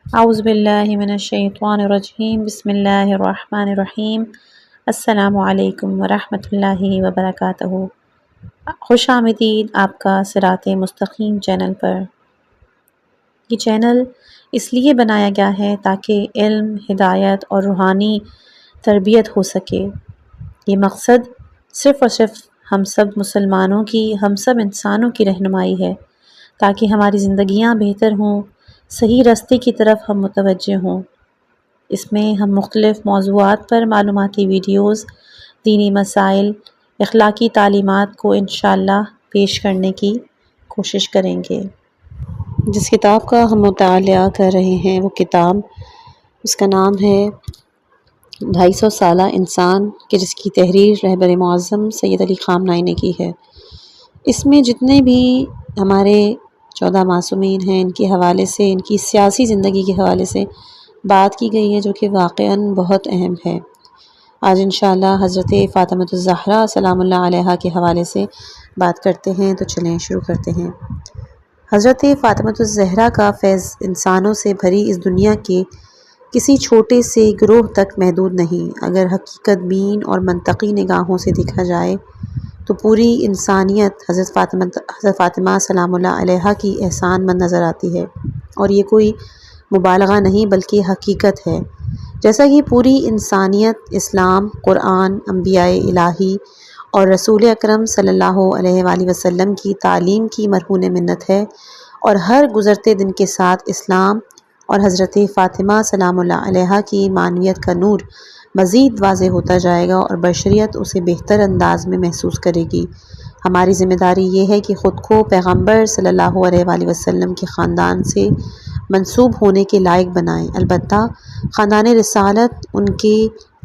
اعوذ باللہ من الشیطان الرجیم بسم اللہ الرحمن الرحیم السلام علیکم ورحمۃ اللہ وبرکاتہ۔ خوش آمدید آپ کا صراط مستقیم چینل پر۔ یہ چینل اس لیے بنایا گیا ہے تاکہ علم، ہدایت اور روحانی تربیت ہو سکے۔ یہ مقصد صرف اور صرف ہم سب مسلمانوں کی، ہم سب انسانوں کی رہنمائی ہے تاکہ ہماری زندگیاں بہتر ہوں، صحیح راستے کی طرف ہم متوجہ ہوں۔ اس میں ہم مختلف موضوعات پر معلوماتی ویڈیوز، دینی مسائل، اخلاقی تعلیمات کو انشاءاللہ پیش کرنے کی کوشش کریں گے۔ جس کتاب کا ہم مطالعہ کر رہے ہیں وہ کتاب، اس کا نام ہے 250 سالہ انسان، کہ جس کی تحریر رہبر معظم سید علی خامنہ ای نے کی ہے۔ اس میں جتنے بھی ہمارے 14 معصومین ہیں، ان کے حوالے سے، ان کی سیاسی زندگی کے حوالے سے بات کی گئی ہے، جو کہ واقعاً بہت اہم ہے۔ آج انشاءاللہ حضرت فاطمۃ الزہرا سلام اللہ علیہا کے حوالے سے بات کرتے ہیں، تو چلیں شروع کرتے ہیں۔ حضرت فاطمۃ الزہرا کا فیض انسانوں سے بھری اس دنیا کے کسی چھوٹے سے گروہ تک محدود نہیں۔ اگر حقیقت بین اور منطقی نگاہوں سے دیکھا جائے تو پوری انسانیت حضرت فاطمہ سلام اللہ علیہا کی احسان مند نظر آتی ہے، اور یہ کوئی مبالغہ نہیں بلکہ حقیقت ہے۔ جیسا کہ پوری انسانیت اسلام، قرآن، انبیاء الہی اور رسول اکرم صلی اللہ علیہ وآلہ وسلم کی تعلیم کی مرہون منت ہے، اور ہر گزرتے دن کے ساتھ اسلام اور حضرت فاطمہ سلام اللہ علیہا کی معنویت کا نور مزید واضح ہوتا جائے گا، اور بشریت اسے بہتر انداز میں محسوس کرے گی۔ ہماری ذمہ داری یہ ہے کہ خود کو پیغمبر صلی اللہ علیہ وآلہ وسلم کے خاندان سے منسوب ہونے کے لائق بنائیں۔ البتہ خاندان رسالت، ان کے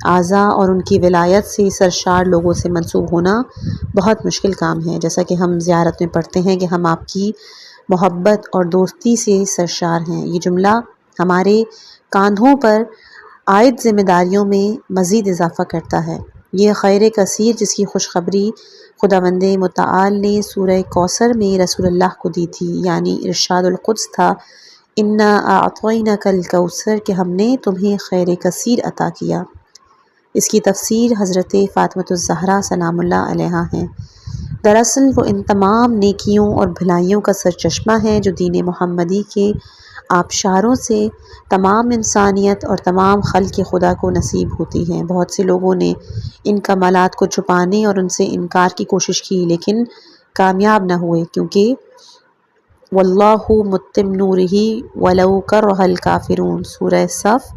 اعضاء اور ان کی ولایت سے سرشار لوگوں سے منسوب ہونا بہت مشکل کام ہے، جیسا کہ ہم زیارت میں پڑھتے ہیں کہ ہم آپ کی محبت اور دوستی سے سرشار ہیں۔ یہ جملہ ہمارے کاندھوں پر عائد ذمہ داریوں میں مزید اضافہ کرتا ہے۔ یہ خیر کثیر جس کی خوشخبری خداوند متعال نے سورہ کوثر میں رسول اللہ کو دی تھی، یعنی ارشاد القدس تھا، انا اعطیناک الکوثر، کہ ہم نے تمہیں خیر کثیر عطا کیا۔ اس کی تفسیر حضرت فاطمۃ الزہرا سلام اللہ علیہا ہیں۔ دراصل وہ ان تمام نیکیوں اور بھلائیوں کا سرچشمہ ہے جو دین محمدی کے آبشاروں سے تمام انسانیت اور تمام خلق خدا کو نصیب ہوتی ہیں۔ بہت سے لوگوں نے ان کمالات کو چھپانے اور ان سے انکار کی کوشش کی، لیکن کامیاب نہ ہوئے، کیونکہ واللہ متم نورہ ولو کرہ الکافرون، سورہ صف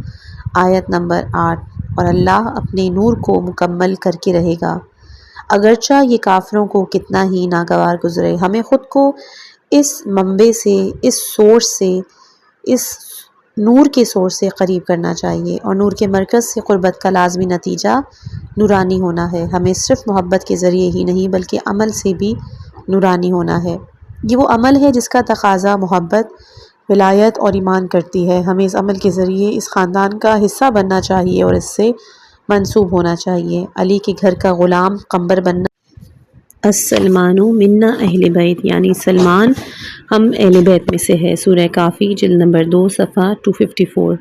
آیت نمبر 8، اور اللہ اپنے نور کو مکمل کر کے رہے گا اگرچہ یہ کافروں کو کتنا ہی ناگوار گزرے۔ ہمیں خود کو اس منبع سے، اس سورس سے، اس نور کے سورس سے قریب کرنا چاہیے، اور نور کے مرکز سے قربت کا لازمی نتیجہ نورانی ہونا ہے۔ ہمیں صرف محبت کے ذریعے ہی نہیں بلکہ عمل سے بھی نورانی ہونا ہے۔ یہ وہ عمل ہے جس کا تقاضا محبت، ولایت اور ایمان کرتی ہے۔ ہمیں اس عمل کے ذریعے اس خاندان کا حصہ بننا چاہیے اور اس سے منسوب ہونا چاہیے۔ علی کے گھر کا غلام قمبر بننا۔ السلمان منا اہل بیت، یعنی سلمان ہم اہل بیت میں سے ہے، سورہ کافی جلد نمبر 2 صفحہ 254۔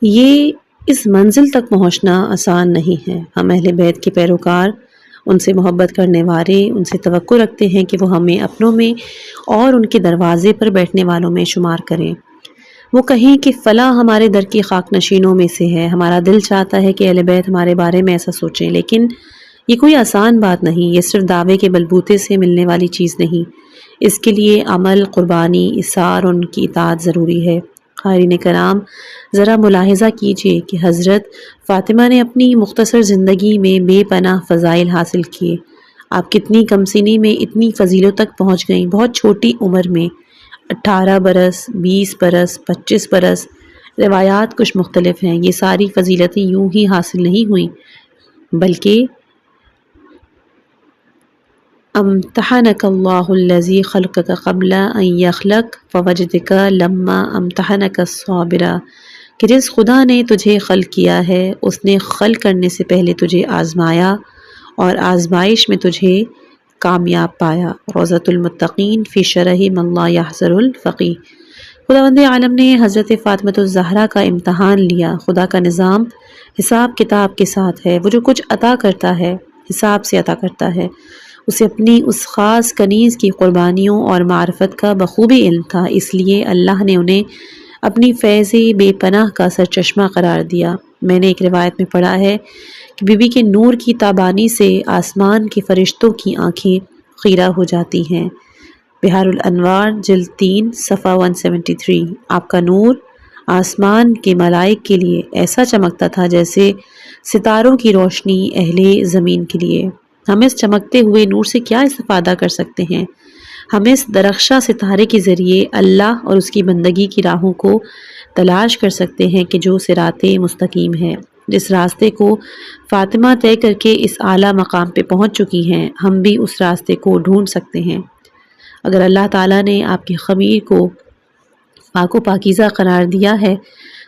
یہ اس منزل تک پہنچنا آسان نہیں ہے۔ ہم اہل بیت کے پیروکار، ان سے محبت کرنے والے، ان سے توقع رکھتے ہیں کہ وہ ہمیں اپنوں میں اور ان کے دروازے پر بیٹھنے والوں میں شمار کریں۔ وہ کہیں کہ فلاں ہمارے در کی خاک نشینوں میں سے ہے۔ ہمارا دل چاہتا ہے کہ اہل بیت ہمارے بارے میں ایسا سوچیں، لیکن یہ کوئی آسان بات نہیں۔ یہ صرف دعوے کے بلبوتے سے ملنے والی چیز نہیں، اس کے لیے عمل، قربانی، اثار اور ان کی اطاعت ضروری ہے۔ قارئین کرام، ذرا ملاحظہ کیجئے کہ حضرت فاطمہ نے اپنی مختصر زندگی میں بے پناہ فضائل حاصل کیے۔ آپ کتنی کم سنی میں اتنی فضیلوں تک پہنچ گئیں، بہت چھوٹی عمر میں، 18 برس، 20 برس، 25 برس۔ روایات کچھ مختلف ہیں۔ یہ ساری فضیلتیں یوں ہی حاصل نہیں ہوئیں، بلکہ امتحنک اللہ الذی خلقک قبل ان یخلق فوجدک لما امتحنک الصابرا، کہ جس خدا نے تجھے خلق کیا ہے اس نے خلق کرنے سے پہلے تجھے آزمایا اور آزمائش میں تجھے کامیاب پایا۔ روضۃ المتقین فی شرح من لا یحذر الفقیہ۔ خداوند عالم نے حضرت فاطمۃ الزہرا کا امتحان لیا۔ خدا کا نظام حساب کتاب کے ساتھ ہے۔ وہ جو کچھ عطا کرتا ہے حساب سے عطا کرتا ہے۔ اسے اپنی اس خاص کنیز کی قربانیوں اور معرفت کا بخوبی علم تھا، اس لیے اللہ نے انہیں اپنی فیض بے پناہ کا سرچشمہ قرار دیا۔ میں نے ایک روایت میں پڑھا ہے کہ بی بی کے نور کی تابانی سے آسمان کے فرشتوں کی آنکھیں خیرہ ہو جاتی ہیں۔ بہار الانوار جلد 3 صفحہ 173۔ آپ کا نور آسمان کے ملائک کے لیے ایسا چمکتا تھا جیسے ستاروں کی روشنی اہل زمین کے لیے۔ ہم اس چمکتے ہوئے نور سے کیا استفادہ کر سکتے ہیں؟ ہم اس درخشاں ستارے کے ذریعے اللہ اور اس کی بندگی کی راہوں کو تلاش کر سکتے ہیں کہ جو صراط مستقیم ہے، جس راستے کو فاطمہ طے کر کے اس اعلیٰ مقام پہ پہنچ چکی ہیں۔ ہم بھی اس راستے کو ڈھونڈ سکتے ہیں۔ اگر اللہ تعالیٰ نے آپ کی خمیر کو پاک و پاکیزہ قرار دیا ہے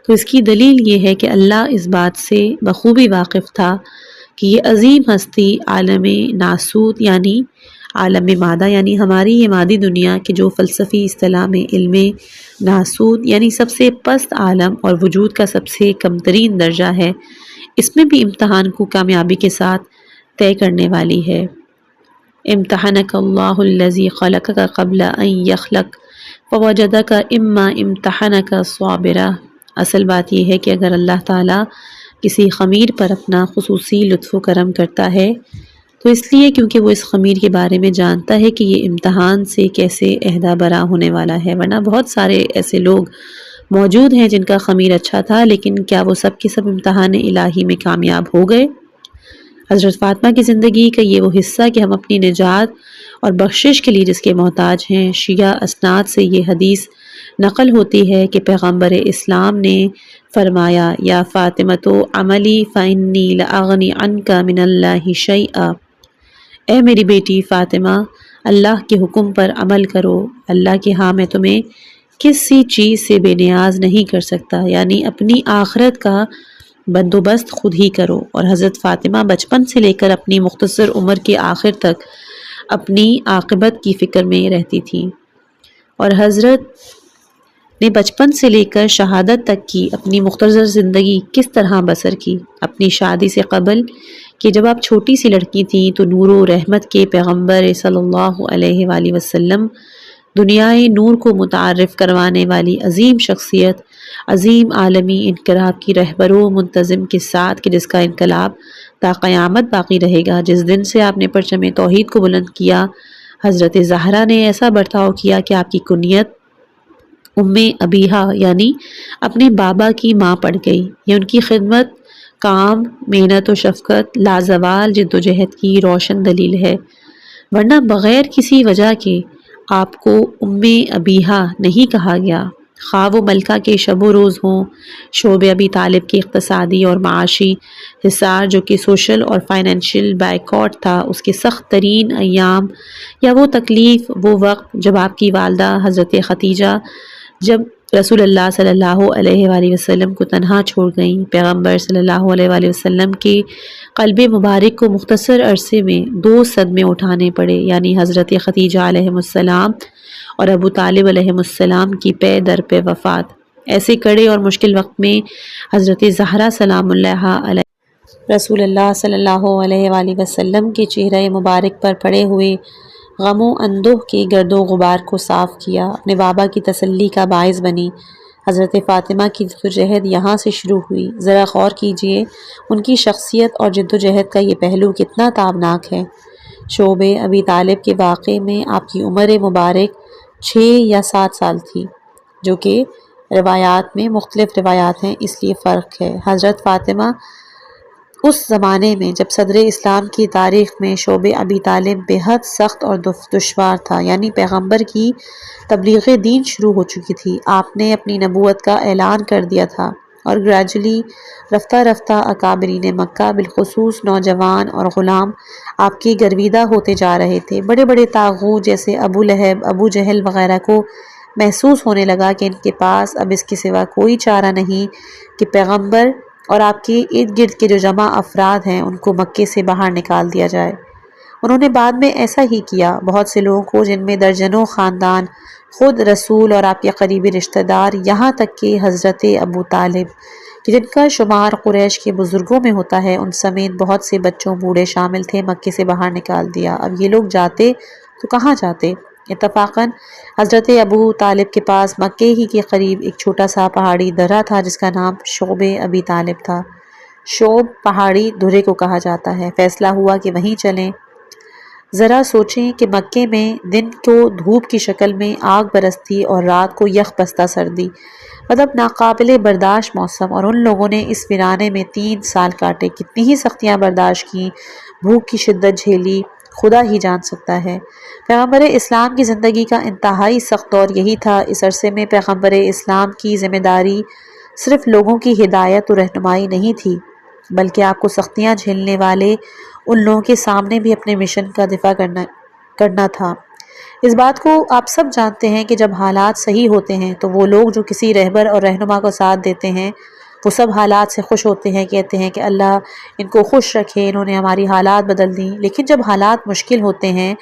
تو اس کی دلیل یہ ہے کہ اللہ اس بات سے بخوبی واقف تھا کہ یہ عظیم ہستی عالم ناسوت یعنی عالم مادہ یعنی ہماری یہ مادی دنیا کے جو فلسفی اصطلاح میں علم ناسوت یعنی سب سے پست عالم اور وجود کا سب سے کم ترین درجہ ہے، اس میں بھی امتحان کو کامیابی کے ساتھ طے کرنے والی ہے۔ امتحنک اللہ الذی خلقک قبل ان یخلق فوجدک اما امتحنک صابرا۔ اصل بات یہ ہے کہ اگر اللہ تعالیٰ کسی خمیر پر اپنا خصوصی لطف و کرم کرتا ہے تو اس لیے کیونکہ وہ اس خمیر کے بارے میں جانتا ہے کہ یہ امتحان سے کیسے عہدہ برا ہونے والا ہے، ورنہ بہت سارے ایسے لوگ موجود ہیں جن کا خمیر اچھا تھا لیکن کیا وہ سب کے سب امتحان الہی میں کامیاب ہو گئے؟ حضرت فاطمہ کی زندگی کا یہ وہ حصہ کہ ہم اپنی نجات اور بخشش کے لیے جس کے محتاج ہیں۔ شیعہ اسناد سے یہ حدیث نقل ہوتی ہے کہ پیغمبر اسلام نے فرمایا، یا فاطمۃ عملی فإنی لأغنی عنک من اللہ شیئا، اے میری بیٹی فاطمہ اللہ کے حکم پر عمل کرو، اللہ کے ہاں میں تمہیں کسی چیز سے بے نیاز نہیں کر سکتا، یعنی اپنی آخرت کا بندوبست خود ہی کرو۔ اور حضرت فاطمہ بچپن سے لے کر اپنی مختصر عمر کے آخر تک اپنی عاقبت کی فکر میں رہتی تھیں، اور حضرت نے بچپن سے لے کر شہادت تک کی اپنی مختصر زندگی کس طرح بسر کی۔ اپنی شادی سے قبل کہ جب آپ چھوٹی سی لڑکی تھیں تو نور و رحمت کے پیغمبر صلی اللہ علیہ وآلہ وسلم، دنیائے نور کو متعارف کروانے والی عظیم شخصیت، عظیم عالمی انقلاب کی رہبر و منتظم کے ساتھ کہ جس کا انقلاب تا قیامت باقی رہے گا، جس دن سے آپ نے پرچم توحید کو بلند کیا، حضرت زہرا نے ایسا برتاؤ کیا کہ آپ کی کنیت ام ابیہا یعنی اپنے بابا کی ماں پڑ گئی۔ یہ ان کی خدمت، کام، محنت و شفقت، لازوال جد و جہد کی روشن دلیل ہے، ورنہ بغیر کسی وجہ کے آپ کو ام ابیہا نہیں کہا گیا، خواہ وہ ملکہ کے شب و روز ہوں، شعب ابی طالب کے اقتصادی اور معاشی حصار جو کہ سوشل اور فائنینشیل بائیکاٹ تھا، اس کے سخت ترین ایام، یا وہ تکلیف، وہ وقت جب آپ کی والدہ حضرت ختیجہ جب رسول اللہ صلی اللہ علیہ وآلہ وسلم کو تنہا چھوڑ گئیں۔ پیغمبر صلی اللہ علیہ وآلہ وسلم کے قلب مبارک کو مختصر عرصے میں 2 صدمے اٹھانے پڑے، یعنی حضرت ختیجہ علیہ السلام اور ابو طالب علیہ السلام کی پے در پہ وفات۔ ایسے کڑے اور مشکل وقت میں حضرت زہرا سلام اللہ علیہ رسول اللہ صلی اللہ علیہ وآلہ وسلم کے چہرہ مبارک پر پڑے ہوئے غم و اندوہ کے گرد و غبار کو صاف کیا، اپنے بابا کی تسلی کا باعث بنی۔ حضرت فاطمہ کی جد و جہد یہاں سے شروع ہوئی۔ ذرا غور کیجئے ان کی شخصیت اور جد و جہد کا یہ پہلو کتنا تابناک ہے۔ شعب ابی طالب کے واقعے میں آپ کی عمر مبارک 6 یا 7 سال تھی، جو کہ روایات میں مختلف روایات ہیں، اس لیے فرق ہے۔ حضرت فاطمہ اس زمانے میں جب صدر اسلام کی تاریخ میں شعب ابی طالب بے حد سخت اور دشوار تھا، یعنی پیغمبر کی تبلیغ دین شروع ہو چکی تھی، آپ نے اپنی نبوت کا اعلان کر دیا تھا، اور گریجولی رفتہ رفتہ اکابرین مکہ بالخصوص نوجوان اور غلام آپ کے گرویدہ ہوتے جا رہے تھے۔ بڑے بڑے طاغوت جیسے ابو لہب، ابو جہل وغیرہ کو محسوس ہونے لگا کہ ان کے پاس اب اس کے سوا کوئی چارہ نہیں کہ پیغمبر اور آپ کے ارد گرد کے جو جمع افراد ہیں ان کو مکے سے باہر نکال دیا جائے۔ انہوں نے بعد میں ایسا ہی کیا بہت سے لوگوں کو، جن میں درجنوں خاندان، خود رسول اور آپ کے قریبی رشتہ دار، یہاں تک کہ حضرت ابو طالب کہ جن کا شمار قریش کے بزرگوں میں ہوتا ہے، ان سمیت بہت سے بچوں بوڑھے شامل تھے، مکے سے باہر نکال دیا۔ اب یہ لوگ جاتے تو کہاں جاتے؟ اتفاقاً حضرت ابو طالب کے پاس مکے ہی کے قریب ایک چھوٹا سا پہاڑی درہ تھا جس کا نام شعب ابی طالب تھا۔ شعب پہاڑی دھرے کو کہا جاتا ہے۔ فیصلہ ہوا کہ وہیں چلیں۔ ذرا سوچیں کہ مکے میں دن کو دھوپ کی شکل میں آگ برستی اور رات کو یخ بستہ سردی، مطلب ناقابل برداشت موسم، اور ان لوگوں نے اس ویرانے میں 3 سال کاٹے۔ کتنی ہی سختیاں برداشت کی، بھوک کی شدت جھیلی، خدا ہی جان سکتا ہے۔ پیغمبر اسلام کی زندگی کا انتہائی سخت دور یہی تھا۔ اس عرصے میں پیغمبر اسلام کی ذمہ داری صرف لوگوں کی ہدایت و رہنمائی نہیں تھی، بلکہ آپ کو سختیاں جھیلنے والے ان لوگوں کے سامنے بھی اپنے مشن کا دفاع کرنا تھا۔ اس بات کو آپ سب جانتے ہیں کہ جب حالات صحیح ہوتے ہیں تو وہ لوگ جو کسی رہبر اور رہنما کو ساتھ دیتے ہیں وہ سب حالات سے خوش ہوتے ہیں، کہتے ہیں کہ اللہ ان کو خوش رکھے، انہوں نے ہماری حالات بدل دیں۔ لیکن جب حالات مشکل ہوتے ہیں،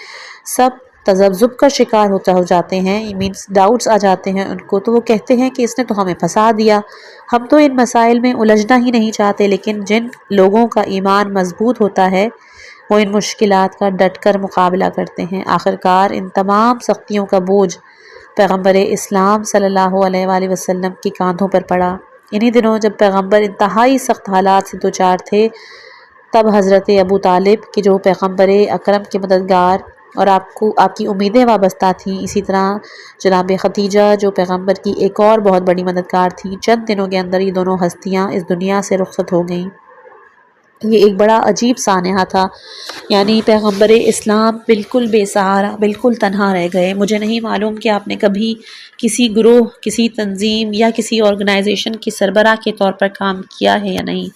سب تذبذب کا شکار ہو جاتے ہیں، مینس ڈاؤٹس آ جاتے ہیں ان کو، تو وہ کہتے ہیں کہ اس نے تو ہمیں پھنسا دیا، ہم تو ان مسائل میں الجھنا ہی نہیں چاہتے۔ لیکن جن لوگوں کا ایمان مضبوط ہوتا ہے وہ ان مشکلات کا ڈٹ کر مقابلہ کرتے ہیں۔ آخرکار ان تمام سختیوں کا بوجھ پیغمبر اسلام صلی اللہ علیہ وآلہ وسلم کے کاندھوں پر پڑا۔ انہی دنوں جب پیغمبر انتہائی سخت حالات سے دوچار تھے، تب حضرت ابو طالب کہ جو پیغمبر اکرم کے مددگار اور آپ کی امیدیں وابستہ تھیں، اسی طرح جناب خدیجہ جو پیغمبر کی ایک اور بہت بڑی مددگار تھیں، چند دنوں کے اندر یہ دونوں ہستیاں اس دنیا سے رخصت ہو گئیں۔ یہ ایک بڑا عجیب سانحہ تھا، یعنی پیغمبر اسلام بالکل بے سہارا، بالکل تنہا رہ گئے۔ مجھے نہیں معلوم کہ آپ نے کبھی کسی گروہ، کسی تنظیم یا کسی آرگنائزیشن کی سربراہ کے طور پر کام کیا ہے یا نہیں،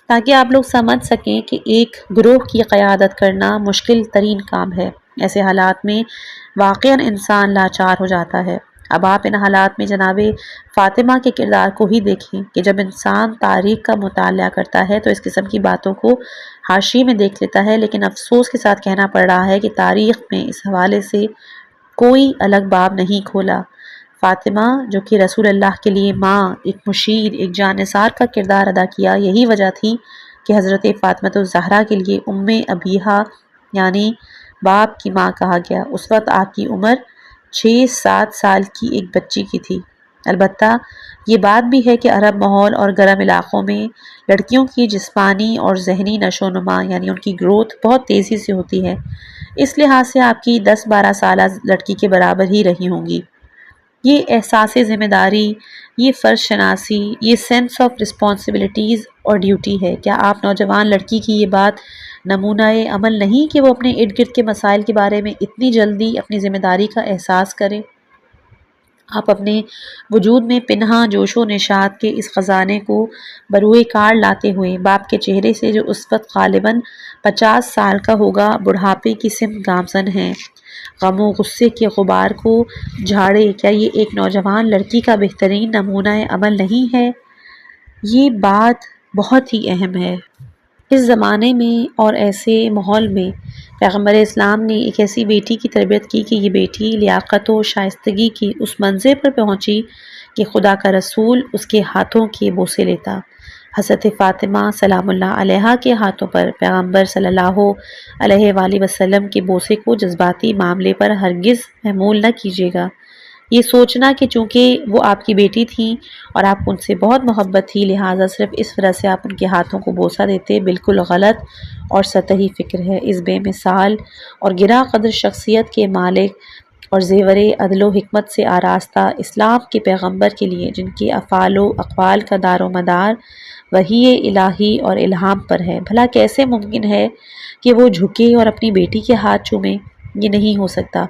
تاکہ آپ لوگ سمجھ سکیں کہ ایک گروہ کی قیادت کرنا مشکل ترین کام ہے۔ ایسے حالات میں واقعاً انسان لاچار ہو جاتا ہے۔ اب آپ ان حالات میں جناب فاطمہ کے کردار کو ہی دیکھیں کہ جب انسان تاریخ کا مطالعہ کرتا ہے تو اس قسم کی باتوں کو حاشیے میں دیکھ لیتا ہے، لیکن افسوس کے ساتھ کہنا پڑ رہا ہے کہ تاریخ میں اس حوالے سے کوئی الگ باب نہیں کھولا۔ فاطمہ جو کہ رسول اللہ کے لیے ماں، ایک مشیر، ایک جانثار کا کردار ادا کیا، یہی وجہ تھی کہ حضرت فاطمہ الزہرا کے لیے ابیہا یعنی باپ کی ماں کہا گیا۔ اس وقت آپ کی عمر 6-7 سال کی ایک بچی کی تھی۔ البتہ یہ بات بھی ہے کہ عرب ماحول اور گرم علاقوں میں لڑکیوں کی جسمانی اور ذہنی نشو و نما یعنی ان کی گروتھ بہت تیزی سے ہوتی ہے، اس لحاظ سے آپ کی 10-12 سالہ لڑکی کے برابر ہی رہی ہوں گی۔ یہ احساس ذمہ داری، یہ فرض شناسی، یہ سینس آف رسپانسبلٹیز اور ڈیوٹی ہے۔ کیا آپ نوجوان لڑکی کی یہ بات نمونہ عمل نہیں کہ وہ اپنے ارد گرد کے مسائل کے بارے میں اتنی جلدی اپنی ذمہ داری کا احساس کرے؟ آپ اپنے وجود میں پنہاں جوش و نشاط کے اس خزانے کو بروئے کار لاتے ہوئے باپ کے چہرے سے جو اس وقت غالباً 50 سال کا ہوگا بڑھاپے کی سمت گامزن ہیں، غم و غصے کے غبار کو جھاڑے، کیا یہ ایک نوجوان لڑکی کا بہترین نمونہ عمل نہیں ہے؟ یہ بات بہت ہی اہم ہے۔ اس زمانے میں اور ایسے ماحول میں پیغمبر اسلام نے ایک ایسی بیٹی کی تربیت کی کہ یہ بیٹی لیاقت و شائستگی کی اس منزل پر پہنچی کہ خدا کا رسول اس کے ہاتھوں کے بوسے لیتا۔ حضرت فاطمہ سلام اللہ علیہا کے ہاتھوں پر پیغمبر صلی اللہ علیہ وآلہ وسلم کے بوسے کو جذباتی معاملے پر ہرگز محمول نہ کیجیے گا۔ یہ سوچنا کہ چونکہ وہ آپ کی بیٹی تھیں اور آپ کو ان سے بہت محبت تھی لہٰذا صرف اس وجہ سے آپ ان کے ہاتھوں کو بوسہ دیتے، بالکل غلط اور سطحی فکر ہے۔ اس بے مثال اور گراں قدر شخصیت کے مالک اور زیور عدل و حکمت سے آراستہ اسلام کے پیغمبر کے لیے، جن کے افعال و اقوال کا دار و مدار وحی الہی اور الہام پر ہے، بھلا کیسے ممکن ہے کہ وہ جھکے اور اپنی بیٹی کے ہاتھ چومے؟ یہ نہیں ہو سکتا۔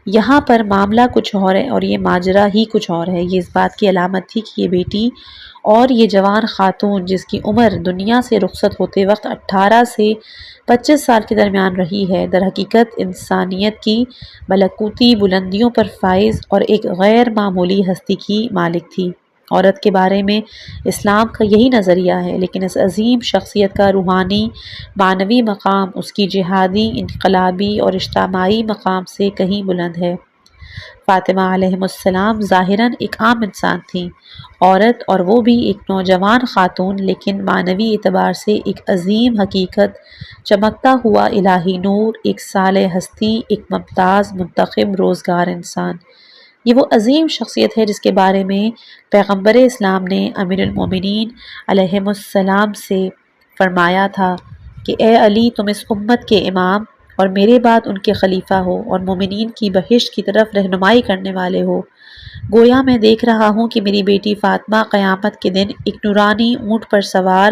یہاں پر معاملہ کچھ اور ہے اور یہ ماجرا ہی کچھ اور ہے۔ یہ اس بات کی علامت تھی کہ یہ بیٹی اور یہ جوان خاتون جس کی عمر دنیا سے رخصت ہوتے وقت 18 سے 25 سال کے درمیان رہی ہے، در حقیقت انسانیت کی ملکوتی بلندیوں پر فائز اور ایک غیر معمولی ہستی کی مالک تھی۔ عورت کے بارے میں اسلام کا یہی نظریہ ہے، لیکن اس عظیم شخصیت کا روحانی معنوی مقام اس کی جہادی، انقلابی اور اجتماعی مقام سے کہیں بلند ہے۔ فاطمہ علیہ السلام ظاہراً ایک عام انسان تھیں، عورت، اور وہ بھی ایک نوجوان خاتون، لیکن معنوی اعتبار سے ایک عظیم حقیقت، چمکتا ہوا الہی نور، ایک صالح ہستی، ایک ممتاز منتخب روزگار انسان۔ یہ وہ عظیم شخصیت ہے جس کے بارے میں پیغمبر اسلام نے امیر المومنین علیہ السلام سے فرمایا تھا کہ اے علی، تم اس امت کے امام اور میرے بعد ان کے خلیفہ ہو اور مومنین کی بہشت کی طرف رہنمائی کرنے والے ہو۔ گویا میں دیکھ رہا ہوں کہ میری بیٹی فاطمہ قیامت کے دن ایک نورانی اونٹ پر سوار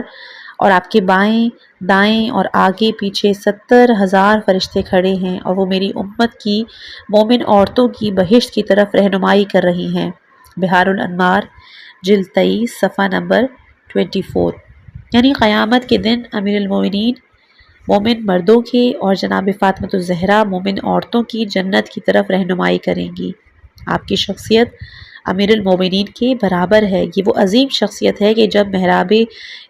اور آپ کے بائیں دائیں اور آگے پیچھے 70,000 فرشتے کھڑے ہیں، اور وہ میری امت کی مومن عورتوں کی بہشت کی طرف رہنمائی کر رہی ہیں۔ بحار الانوار جلد 23 صفحہ نمبر 24۔ یعنی قیامت کے دن امیر المومنین مومن مردوں کے اور جناب فاطمہ الزہرا مومن عورتوں کی جنت کی طرف رہنمائی کریں گی۔ آپ کی شخصیت امیر المومنین کے برابر ہے۔ یہ وہ عظیم شخصیت ہے کہ جب محراب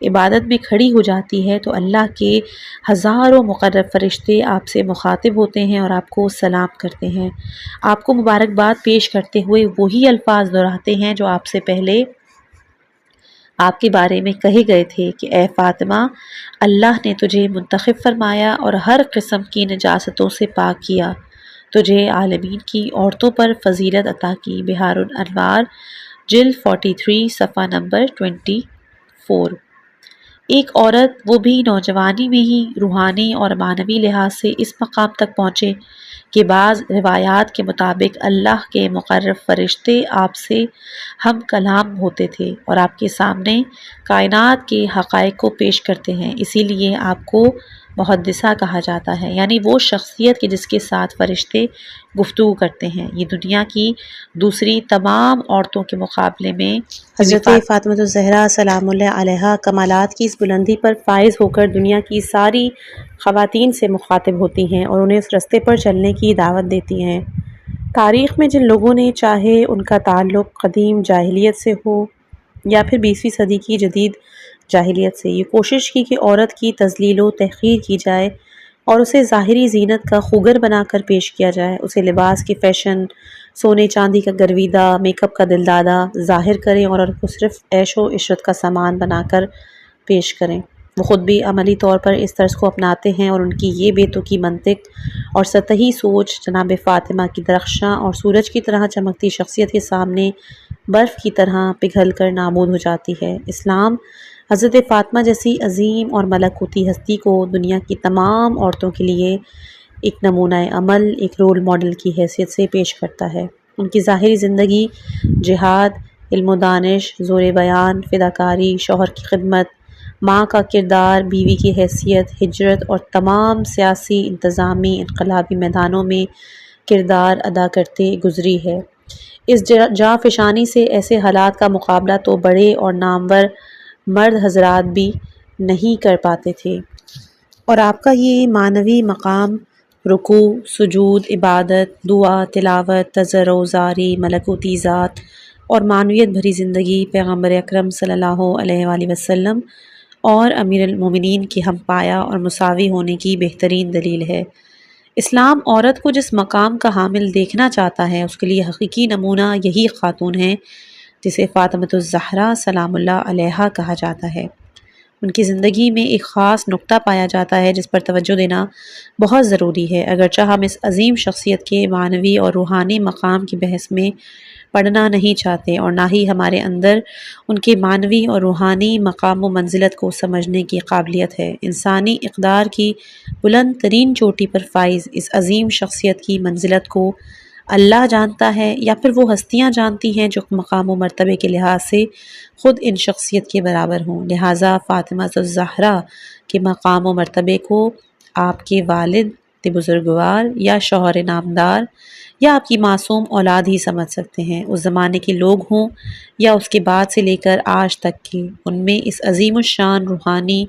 عبادت میں کھڑی ہو جاتی ہے تو اللہ کے ہزاروں مقرب فرشتے آپ سے مخاطب ہوتے ہیں اور آپ کو سلام کرتے ہیں، آپ کو مبارکباد پیش کرتے ہوئے وہی الفاظ دہراتے ہیں جو آپ سے پہلے آپ کے بارے میں کہے گئے تھے کہ اے فاطمہ، اللہ نے تجھے منتخب فرمایا اور ہر قسم کی نجاستوں سے پاک کیا، تجھے عالمین کی عورتوں پر فضیلت عطا کی۔ بحار الانوار جلد 43 صفحہ نمبر 24۔ ایک عورت، وہ بھی نوجوانی میں ہی، روحانی اور معنوی لحاظ سے اس مقام تک پہنچے کہ بعض روایات کے مطابق اللہ کے مقرب فرشتے آپ سے ہم کلام ہوتے تھے اور آپ کے سامنے کائنات کے حقائق کو پیش کرتے ہیں، اسی لیے آپ کو محدثہ کہا جاتا ہے، یعنی وہ شخصیت کہ جس کے ساتھ فرشتے گفتگو کرتے ہیں۔ یہ دنیا کی دوسری تمام عورتوں کے مقابلے میں حضرت فاطمہ الزہرا سلام اللہ علیہا کمالات کی اس بلندی پر فائز ہو کر دنیا کی ساری خواتین سے مخاطب ہوتی ہیں اور انہیں اس رستے پر چلنے کی دعوت دیتی ہیں۔ تاریخ میں جن لوگوں نے، چاہے ان کا تعلق قدیم جاہلیت سے ہو یا پھر 20ویں صدی کی جدید جاہلیت سے، یہ کوشش کی کہ عورت کی تذلیل و تحقیر کی جائے اور اسے ظاہری زینت کا خوگر بنا کر پیش کیا جائے، اسے لباس کے فیشن، سونے چاندی کا گرویدہ، میک اپ کا دلدادہ ظاہر کریں اور ان کو صرف عیش و عشرت کا سامان بنا کر پیش کریں۔ وہ خود بھی عملی طور پر اس طرز کو اپناتے ہیں اور ان کی یہ بے تکی منطق اور سطحی سوچ جناب فاطمہ کی درخشاں اور سورج کی طرح چمکتی شخصیت کے سامنے برف کی طرح پگھل کر نابود ہو جاتی ہے۔ اسلام حضرت فاطمہ جیسی عظیم اور ملکوتی ہستی کو دنیا کی تمام عورتوں کے لیے ایک نمونہ عمل، ایک رول ماڈل کی حیثیت سے پیش کرتا ہے۔ ان کی ظاہری زندگی جہاد، علم و دانش، زور بیان، فداکاری، شوہر کی خدمت، ماں کا کردار، بیوی کی حیثیت، ہجرت اور تمام سیاسی، انتظامی، انقلابی میدانوں میں کردار ادا کرتے گزری ہے۔ اس جانفشانی سے ایسے حالات کا مقابلہ تو بڑے اور نامور مرد حضرات بھی نہیں کر پاتے تھے، اور آپ کا یہ معنوی مقام، رکوع، سجود، عبادت، دعا، تلاوت، تضرع و زاری، ملکوتی ذات اور معنویت بھری زندگی پیغمبر اکرم صلی اللہ علیہ وآلہ وسلم اور امیر المومنین کے ہم پایا اور مساوی ہونے کی بہترین دلیل ہے۔ اسلام عورت کو جس مقام کا حامل دیکھنا چاہتا ہے، اس کے لیے حقیقی نمونہ یہی خاتون ہے جسے فاطمہ الزہرا سلام اللہ علیہا کہا جاتا ہے۔ ان کی زندگی میں ایک خاص نقطہ پایا جاتا ہے جس پر توجہ دینا بہت ضروری ہے، اگرچہ ہم اس عظیم شخصیت کے معنوی اور روحانی مقام کی بحث میں پڑھنا نہیں چاہتے، اور نہ ہی ہمارے اندر ان کے معنوی اور روحانی مقام و منزلت کو سمجھنے کی قابلیت ہے۔ انسانی اقدار کی بلند ترین چوٹی پر فائز اس عظیم شخصیت کی منزلت کو اللہ جانتا ہے، یا پھر وہ ہستیاں جانتی ہیں جو مقام و مرتبے کے لحاظ سے خود ان شخصیت کے برابر ہوں۔ لہٰذا فاطمہ الزہرا کے مقام و مرتبے کو آپ کے والد بزرگوار یا شوہر نامدار یا آپ کی معصوم اولاد ہی سمجھ سکتے ہیں، اس زمانے کے لوگ ہوں یا اس کے بعد سے لے کر آج تک کے، ان میں اس عظیم الشان روحانی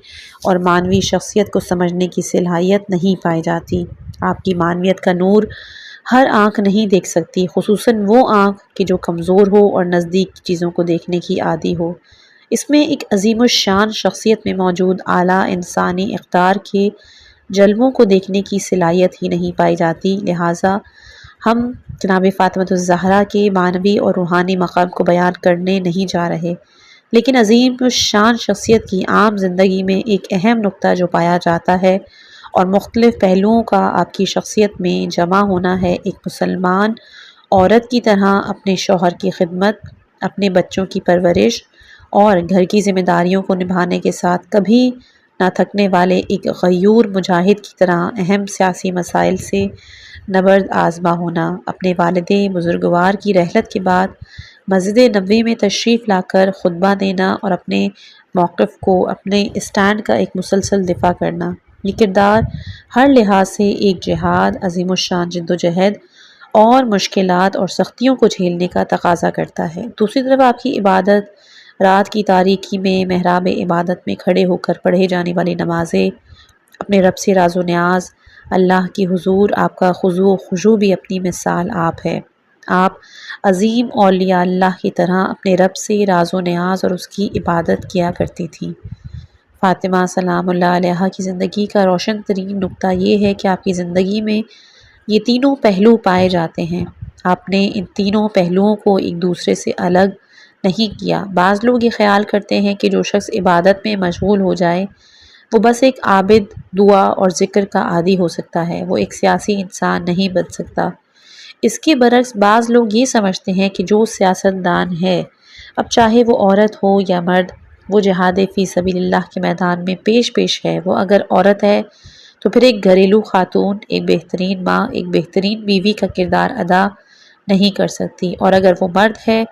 اور معنوی شخصیت کو سمجھنے کی صلاحیت نہیں پائی جاتی۔ آپ کی معنویت کا نور ہر آنکھ نہیں دیکھ سکتی، خصوصاً وہ آنکھ کہ جو کمزور ہو اور نزدیک چیزوں کو دیکھنے کی عادی ہو۔ اس میں ایک عظیم الشان شخصیت میں موجود اعلیٰ انسانی اقدار کے جلووں کو دیکھنے کی صلاحیت ہی نہیں پائی جاتی، لہٰذا ہم جناب فاطمہ الزہرا کے معنوی اور روحانی مقام کو بیان کرنے نہیں جا رہے، لیکن عظیم الشان شخصیت کی عام زندگی میں ایک اہم نقطہ جو پایا جاتا ہے اور مختلف پہلوؤں کا آپ کی شخصیت میں جمع ہونا ہے، ایک مسلمان عورت کی طرح اپنے شوہر کی خدمت، اپنے بچوں کی پرورش اور گھر کی ذمہ داریوں کو نبھانے کے ساتھ کبھی نہ تھکنے والے ایک غیور مجاہد کی طرح اہم سیاسی مسائل سے نبرد آزما ہونا، اپنے والد بزرگوار کی رحلت کے بعد مسجد نبوی میں تشریف لا کر خطبہ دینا اور اپنے موقف کو، اپنے اسٹینڈ کا ایک مسلسل دفاع کرنا، یہ کردار ہر لحاظ سے ایک جہاد، عظیم الشان جدوجہد اور مشکلات اور سختیوں کو جھیلنے کا تقاضا کرتا ہے۔ دوسری طرف آپ کی عبادت، رات کی تاریکی میں محراب عبادت میں کھڑے ہو کر پڑھے جانے والی نمازیں، اپنے رب سے راز و نیاز، اللہ کی حضور آپ کا خضوع و خشوع بھی اپنی مثال آپ ہے۔ آپ عظیم اولیاء اللہ کی طرح اپنے رب سے راز و نیاز اور اس کی عبادت کیا کرتی تھیں۔ فاطمہ سلام اللہ علیہا کی زندگی کا روشن ترین نقطہ یہ ہے کہ آپ کی زندگی میں یہ تینوں پہلو پائے جاتے ہیں۔ آپ نے ان تینوں پہلوؤں کو ایک دوسرے سے الگ نہیں کیا۔ بعض لوگ یہ خیال کرتے ہیں کہ جو شخص عبادت میں مشغول ہو جائے وہ بس ایک عابد، دعا اور ذکر کا عادی ہو سکتا ہے، وہ ایک سیاسی انسان نہیں بن سکتا۔ اس کے برعکس بعض لوگ یہ سمجھتے ہیں کہ جو سیاست دان ہے، اب چاہے وہ عورت ہو یا مرد، وہ جہاد فی سبیل اللہ کے میدان میں پیش ہے۔ وہ اگر عورت ہے تو پھر ایک گھریلو خاتون، ایک بہترین ماں، ایک بہترین بیوی کا کردار ادا نہیں کر سکتی، اور اگر وہ مرد ہے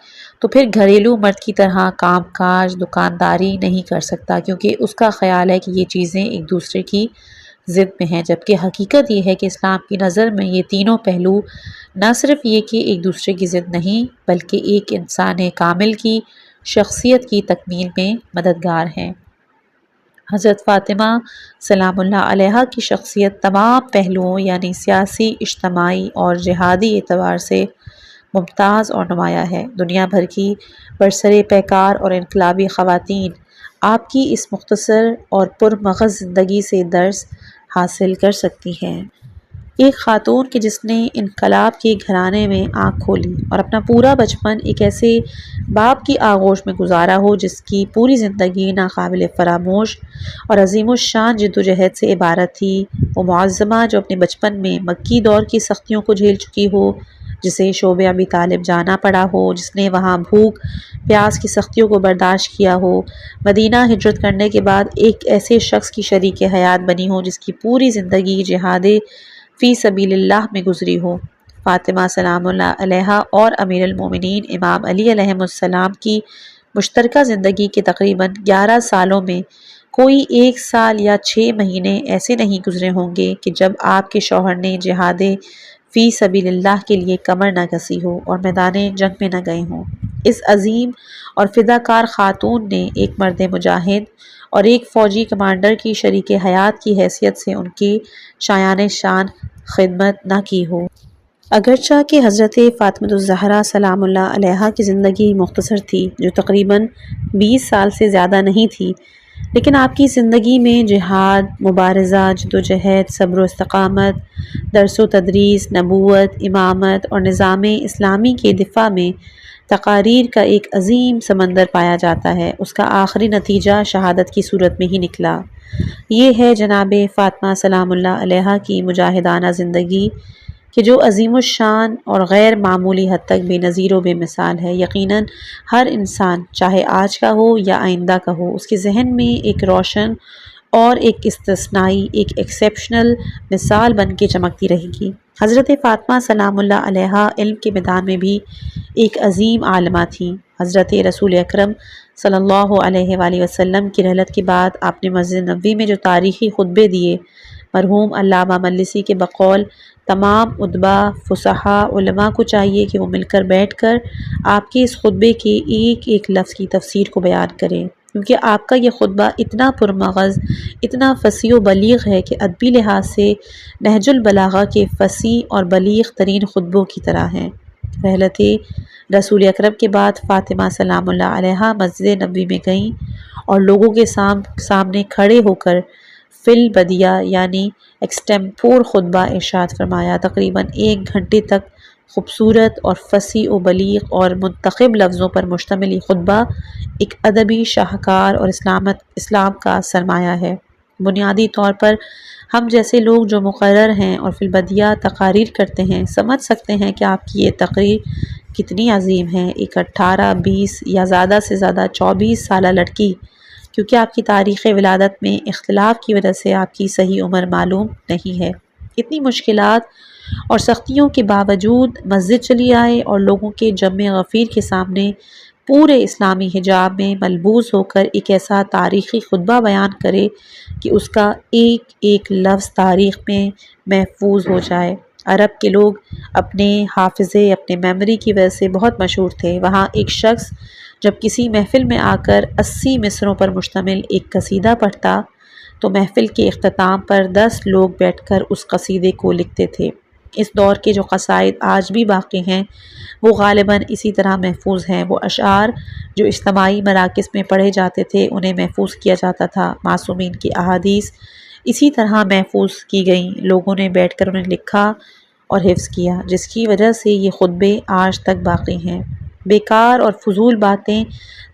تو پھر گھریلو مرد کی طرح کام کاج، دکانداری نہیں کر سکتا، کیونکہ اس کا خیال ہے کہ یہ چیزیں ایک دوسرے کی ضد میں ہیں، جبکہ حقیقت یہ ہے کہ اسلام کی نظر میں یہ تینوں پہلو نہ صرف یہ کہ ایک دوسرے کی ضد نہیں، بلکہ ایک انسان کامل کی شخصیت کی تکمیل میں مددگار ہیں۔ حضرت فاطمہ سلام اللہ علیہا کی شخصیت تمام پہلوؤں یعنی سیاسی، اجتماعی اور جہادی اعتبار سے ممتاز اور نمایاں ہے۔ دنیا بھر کی برسر پیکار اور انقلابی خواتین آپ کی اس مختصر اور پرمغز زندگی سے درس حاصل کر سکتی ہیں۔ ایک خاتون کہ جس نے انقلاب کے گھرانے میں آنکھ کھولی اور اپنا پورا بچپن ایک ایسے باپ کی آغوش میں گزارا ہو جس کی پوری زندگی ناقابل فراموش اور عظیم الشان جدوجہد سے عبارت تھی، وہ معظمہ جو اپنے بچپن میں مکی دور کی سختیوں کو جھیل چکی ہو، جسے شعب ابی طالب جانا پڑا ہو، جس نے وہاں بھوک پیاس کی سختیوں کو برداشت کیا ہو، مدینہ ہجرت کرنے کے بعد ایک ایسے شخص کی شریک حیات بنی ہو جس کی پوری زندگی جہاد فی سبیل اللہ میں گزری ہو۔ فاطمہ سلام اللہ علیہا اور امیر المومنین امام علی علیہ السلام کی مشترکہ زندگی کے تقریباً 11 سالوں میں کوئی 1 سال یا 6 مہینے ایسے نہیں گزرے ہوں گے کہ جب آپ کے شوہر نے جہاد فی سبیل اللہ کے لیے کمر نہ کسی ہو اور میدان جنگ میں نہ گئے ہوں۔ اس عظیم اور فداکار خاتون نے ایک مرد مجاہد اور ایک فوجی کمانڈر کی شریک حیات کی حیثیت سے ان کی شایان شان خدمت نہ کی ہو۔ اگرچہ کہ حضرت فاطمہ الزہرا سلام اللہ علیہا کی زندگی مختصر تھی، جو تقریباً 20 سال سے زیادہ نہیں تھی، لیکن آپ کی زندگی میں جہاد، مبارزہ، جدوجہد، صبر و استقامت، درس و تدریس، نبوت، امامت اور نظام اسلامی کے دفاع میں تقاریر کا ایک عظیم سمندر پایا جاتا ہے۔ اس کا آخری نتیجہ شہادت کی صورت میں ہی نکلا۔ یہ ہے جناب فاطمہ سلام اللہ علیہا کی مجاہدانہ زندگی کہ جو عظیم الشان اور غیر معمولی حد تک بے نظیر و بے مثال ہے۔ یقیناً ہر انسان چاہے آج کا ہو یا آئندہ کا ہو، اس کے ذہن میں ایک روشن اور ایک استثنائی، ایک ایکسیپشنل مثال بن کے چمکتی رہے گی۔ حضرت فاطمہ سلام اللہ علیہا علم کے میدان میں بھی ایک عظیم عالمہ تھیں۔ حضرت رسول اکرم صلی اللہ علیہ وآلہ وسلم کی رحلت کے بعد آپ نے مسجد نبوی میں جو تاریخی خطبے دیے، مرحوم علامہ مجلسی کے بقول تمام ادبا، فصحاء، علماء کو چاہیے کہ وہ مل کر بیٹھ کر آپ کے اس خطبے کے ایک ایک لفظ کی تفسیر کو بیان کریں۔ کیونکہ آپ کا یہ خطبہ اتنا پرمغز، اتنا فصیح و بلیغ ہے کہ ادبی لحاظ سے نہج البلاغہ کے فصیح اور بلیغ ترین خطبوں کی طرح ہیں۔ رحلت رسول اکرم کے بعد فاطمہ سلام اللہ علیہا مسجد نبوی میں گئیں اور لوگوں کے سامنے کھڑے ہو کر فی البدیہ یعنی ایکسٹمپور خطبہ ارشاد فرمایا۔ تقریباً 1 گھنٹے تک خوبصورت اور فصیح و بلیغ اور منتخب لفظوں پر مشتمل یہ خطبہ ایک ادبی شاہکار اور اسلام کا سرمایہ ہے۔ بنیادی طور پر ہم جیسے لوگ جو مقرر ہیں اور فی البدیہ تقاریر کرتے ہیں سمجھ سکتے ہیں کہ آپ کی یہ تقریر کتنی عظیم ہے۔ ایک 18، 20 یا زیادہ سے زیادہ 24 سالہ لڑکی، کیونکہ آپ کی تاریخ ولادت میں اختلاف کی وجہ سے آپ کی صحیح عمر معلوم نہیں ہے، اتنی مشکلات اور سختیوں کے باوجود مسجد چلی آئے اور لوگوں کے جمع غفیر کے سامنے پورے اسلامی حجاب میں ملبوس ہو کر ایک ایسا تاریخی خطبہ بیان کرے کہ اس کا ایک ایک لفظ تاریخ میں محفوظ ہو جائے۔ عرب کے لوگ اپنے حافظے، اپنے میموری کی وجہ سے بہت مشہور تھے۔ وہاں ایک شخص جب کسی محفل میں آ کر 80 مصروں پر مشتمل ایک قصیدہ پڑھتا تو محفل کے اختتام پر 10 لوگ بیٹھ کر اس قصیدے کو لکھتے تھے۔ اس دور کے جو قصائد آج بھی باقی ہیں وہ غالباً اسی طرح محفوظ ہیں۔ وہ اشعار جو اجتماعی مراکز میں پڑھے جاتے تھے انہیں محفوظ کیا جاتا تھا۔ معصومین کی احادیث اسی طرح محفوظ کی گئیں، لوگوں نے بیٹھ کر انہیں لکھا اور حفظ کیا، جس کی وجہ سے یہ خطبے آج تک باقی ہیں۔ بیکار اور فضول باتیں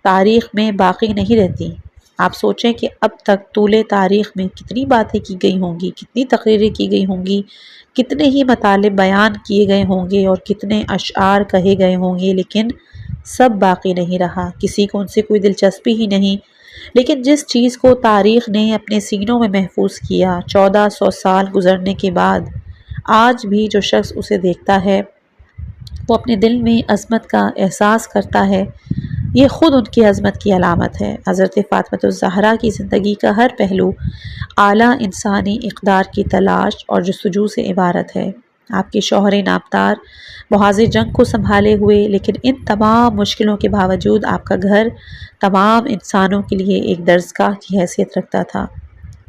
تاریخ میں باقی نہیں رہتی۔ آپ سوچیں کہ اب تک طول تاریخ میں کتنی باتیں کی گئی ہوں گی، کتنی تقریریں کی گئی ہوں گی، کتنے ہی مطالب بیان کیے گئے ہوں گے اور کتنے اشعار کہے گئے ہوں گے، لیکن سب باقی نہیں رہا، کسی کو ان سے کوئی دلچسپی ہی نہیں۔ لیکن جس چیز کو تاریخ نے اپنے سینوں میں محفوظ کیا، 1400 سال گزرنے کے بعد آج بھی جو شخص اسے دیکھتا ہے وہ اپنے دل میں عظمت کا احساس کرتا ہے، یہ خود ان کی عظمت کی علامت ہے۔ حضرت فاطمہ الزہرا کی زندگی کا ہر پہلو اعلیٰ انسانی اقدار کی تلاش اور جستجو سے عبارت ہے۔ آپ کے شوہر نامدار محاذ جنگ کو سنبھالے ہوئے، لیکن ان تمام مشکلوں کے باوجود آپ کا گھر تمام انسانوں کے لیے ایک درسگاہ کی حیثیت رکھتا تھا۔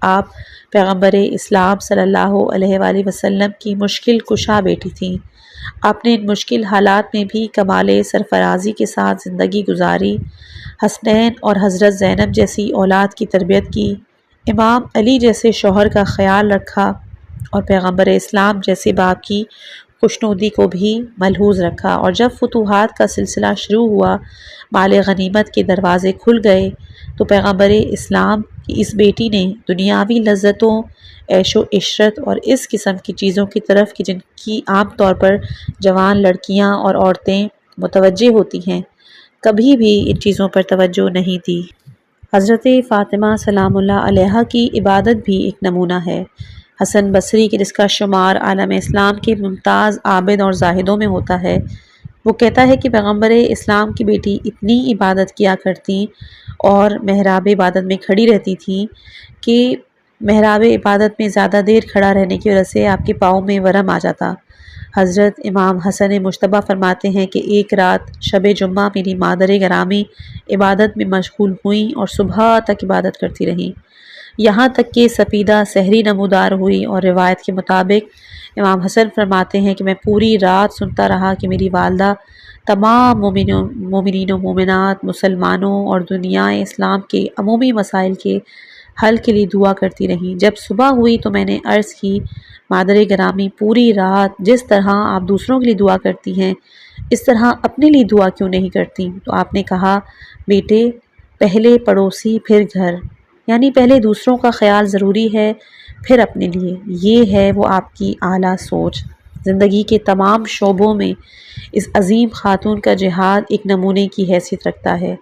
آپ پیغمبر اسلام صلی اللہ علیہ وآلہ وسلم کی مشکل کشا بیٹی تھیں۔ آپ نے ان مشکل حالات میں بھی کمال سرفرازی کے ساتھ زندگی گزاری، حسنین اور حضرت زینب جیسی اولاد کی تربیت کی، امام علی جیسے شوہر کا خیال رکھا اور پیغمبر اسلام جیسے باپ کی خوشنودی کو بھی ملحوظ رکھا۔ اور جب فتوحات کا سلسلہ شروع ہوا، مال غنیمت کے دروازے کھل گئے، تو پیغمبر اسلام کی اس بیٹی نے دنیاوی لذتوں، عیش و عشرت اور اس قسم کی چیزوں کی طرف کہ جن کی عام طور پر جوان لڑکیاں اور عورتیں متوجہ ہوتی ہیں، کبھی بھی ان چیزوں پر توجہ نہیں دی۔ حضرت فاطمہ سلام اللہ علیہا کی عبادت بھی ایک نمونہ ہے۔ حسن بصری کے جس کا شمار عالم اسلام کے ممتاز عابد اور زاہدوں میں ہوتا ہے، وہ کہتا ہے کہ پیغمبر اسلام کی بیٹی اتنی عبادت کیا کرتی اور محراب عبادت میں کھڑی رہتی تھی کہ محراب عبادت میں زیادہ دیر کھڑا رہنے کی وجہ سے آپ کے پاؤں میں ورم آ جاتا۔ حضرت امام حسن مجتبیٰ فرماتے ہیں کہ ایک رات شب جمعہ میری مادر گرامی عبادت میں مشغول ہوئیں اور صبح تک عبادت کرتی رہیں، یہاں تک کہ سپیدہ سحری نمودار ہوئی، اور روایت کے مطابق امام حسن فرماتے ہیں کہ میں پوری رات سنتا رہا کہ میری والدہ تمام مومنین و مومنات، مسلمانوں اور دنیا اسلام کے عمومی مسائل کے حل کے لیے دعا کرتی رہیں۔ جب صبح ہوئی تو میں نے عرض کی، مادر گرامی پوری رات جس طرح آپ دوسروں کے لیے دعا کرتی ہیں اس طرح اپنے لیے دعا کیوں نہیں کرتی؟ تو آپ نے کہا، بیٹے پہلے پڑوسی پھر گھر، یعنی پہلے دوسروں کا خیال ضروری ہے پھر اپنے لیے۔ یہ ہے وہ آپ کی اعلیٰ سوچ۔ زندگی کے تمام شعبوں میں اس عظیم خاتون کا جہاد ایک نمونے کی حیثیت رکھتا ہے،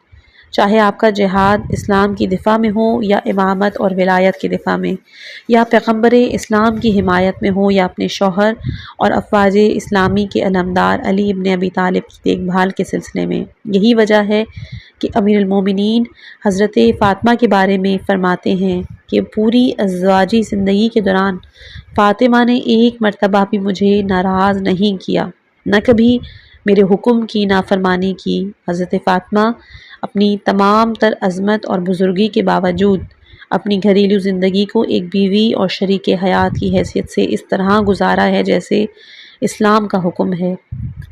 چاہے آپ کا جہاد اسلام کی دفاع میں ہو یا امامت اور ولایت کی دفاع میں، یا پیغمبر اسلام کی حمایت میں ہو یا اپنے شوہر اور افواج اسلامی کے علمدار علی ابن ابی طالب کی دیکھ بھال کے سلسلے میں۔ یہی وجہ ہے کہ امیر المومنین حضرت فاطمہ کے بارے میں فرماتے ہیں کہ پوری ازواجی زندگی کے دوران فاطمہ نے ایک مرتبہ بھی مجھے ناراض نہیں کیا، نہ کبھی میرے حکم کی نافرمانی کی۔ حضرت فاطمہ اپنی تمام تر عظمت اور بزرگی کے باوجود اپنی گھریلو زندگی کو ایک بیوی اور شریک حیات کی حیثیت سے اس طرح گزارا ہے جیسے اسلام کا حکم ہے۔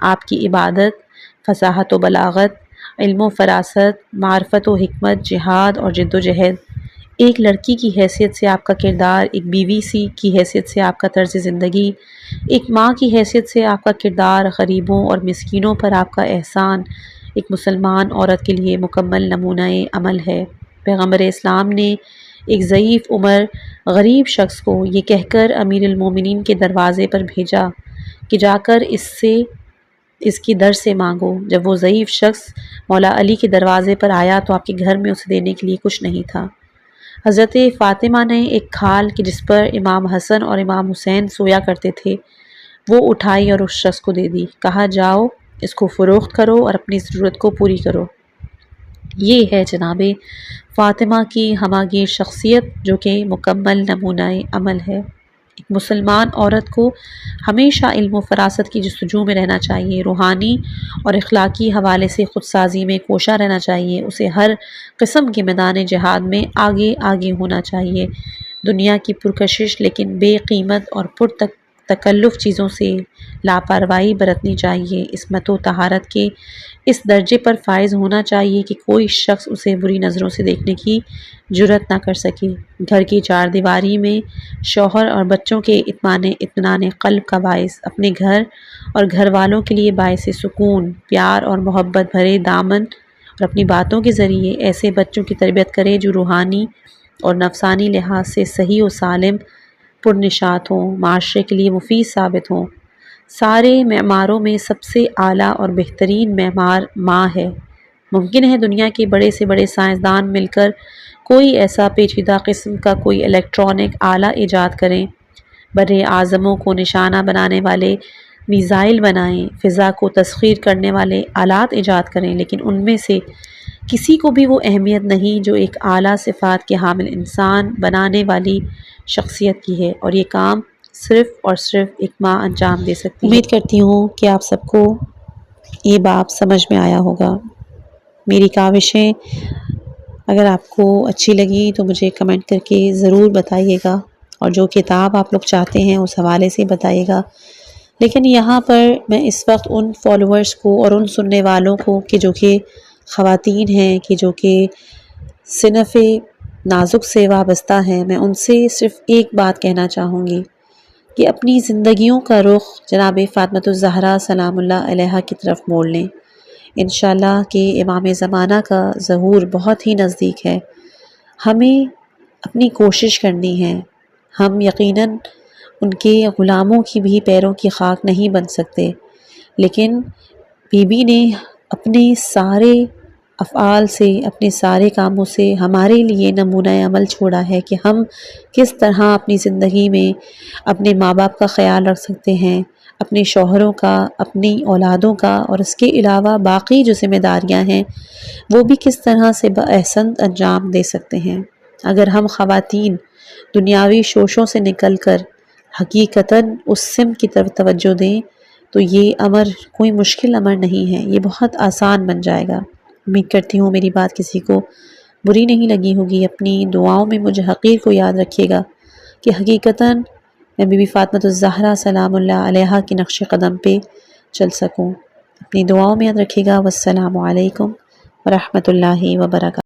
آپ کی عبادت، فصاحت و بلاغت، علم و فراست، معرفت و حکمت، جہاد اور جد و جہد، ایک لڑکی کی حیثیت سے آپ کا کردار، ایک بیوی سی کی حیثیت سے آپ کا طرز زندگی، ایک ماں کی حیثیت سے آپ کا کردار، غریبوں اور مسکینوں پر آپ کا احسان، ایک مسلمان عورت کے لیے مکمل نمونہ عمل ہے۔ پیغمبر اسلام نے ایک ضعیف عمر غریب شخص کو یہ کہہ کر امیر المومنین کے دروازے پر بھیجا کہ جا کر اس کی در سے مانگو۔ جب وہ ضعیف شخص مولا علی کے دروازے پر آیا تو آپ کے گھر میں اسے دینے کے لیے کچھ نہیں تھا۔ حضرت فاطمہ نے ایک کھال کہ جس پر امام حسن اور امام حسین سویا کرتے تھے وہ اٹھائی اور اس شخص کو دے دی، کہا جاؤ اس کو فروخت کرو اور اپنی ضرورت کو پوری کرو۔ یہ ہے جناب فاطمہ کی ہمہ گیر شخصیت جو کہ مکمل نمونہ عمل ہے۔ ایک مسلمان عورت کو ہمیشہ علم و فراست کی جستجو میں رہنا چاہیے، روحانی اور اخلاقی حوالے سے خود سازی میں کوشاں رہنا چاہیے، اسے ہر قسم کے میدان جہاد میں آگے ہونا چاہیے، دنیا کی پرکشش لیکن بے قیمت اور تکلف چیزوں سے لاپرواہی برتنی چاہیے، عصمت و طہارت کے اس درجے پر فائز ہونا چاہیے کہ کوئی شخص اسے بری نظروں سے دیکھنے کی جرأت نہ کر سکے، گھر کی چار دیواری میں شوہر اور بچوں کے اطمینان قلب کا باعث، اپنے گھر اور گھر والوں کے لیے باعث سکون، پیار اور محبت بھرے دامن اور اپنی باتوں کے ذریعے ایسے بچوں کی تربیت کرے جو روحانی اور نفسانی لحاظ سے صحیح و سالم پرنشاط ہوں، معاشرے کے لیے مفید ثابت ہوں۔ سارے معماروں میں سب سے اعلیٰ اور بہترین معمار ماں ہے۔ ممکن ہے دنیا کے بڑے سے بڑے سائنسدان مل کر کوئی ایسا پیچیدہ قسم کا کوئی الیکٹرانک آلہ ایجاد کریں، بر اعظموں کو نشانہ بنانے والے میزائل بنائیں، فضا کو تسخیر کرنے والے آلات ایجاد کریں، لیکن ان میں سے کسی کو بھی وہ اہمیت نہیں جو ایک اعلیٰ صفات کے حامل انسان بنانے والی شخصیت کی ہے، اور یہ کام صرف اور صرف ایک ماں انجام دے سکتی ہے۔ امید کرتی ہوں کہ آپ سب کو یہ بات سمجھ میں آیا ہوگا۔ میری کاوشیں اگر آپ کو اچھی لگی تو مجھے کمنٹ کر کے ضرور بتائیے گا، اور جو کتاب آپ لوگ چاہتے ہیں اس حوالے سے بتائیے گا۔ لیکن یہاں پر میں اس وقت ان فالوورز کو اور ان سننے والوں کو کہ جو کہ خواتین ہیں، کہ جو کہ صنف نازک سے وابستہ ہیں، میں ان سے صرف ایک بات کہنا چاہوں گی کہ اپنی زندگیوں کا رخ جناب فاطمۃ الزہرا سلام اللہ علیہا کی طرف موڑ لیں۔ انشاءاللہ کہ امام زمانہ کا ظہور بہت ہی نزدیک ہے۔ ہمیں اپنی کوشش کرنی ہے، ہم یقیناً ان کے غلاموں کی بھی پیروں کی خاک نہیں بن سکتے، لیکن بی بی نے اپنے سارے افعال سے، اپنے سارے کاموں سے ہمارے لیے نمونہ عمل چھوڑا ہے کہ ہم کس طرح اپنی زندگی میں اپنے ماں باپ کا خیال رکھ سکتے ہیں، اپنے شوہروں کا، اپنی اولادوں کا، اور اس کے علاوہ باقی جو ذمہ داریاں ہیں وہ بھی کس طرح سے بأحسن انجام دے سکتے ہیں۔ اگر ہم خواتین دنیاوی شوشوں سے نکل کر حقیقتاً اس سمت کی طرف توجہ دیں تو یہ امر کوئی مشکل امر نہیں ہے، یہ بہت آسان بن جائے گا۔ امید کرتی ہوں میری بات کسی کو بری نہیں لگی ہوگی۔ اپنی دعاؤں میں مجھے حقیر کو یاد رکھیے گا کہ حقیقتاً میں بی بی فاطمۃ الزہرا سلام اللہ علیہا کے نقش قدم پہ چل سکوں۔ اپنی دعاؤں میں یاد رکھیے گا۔ والسلام علیکم ورحمۃ اللہ وبرکاتہ۔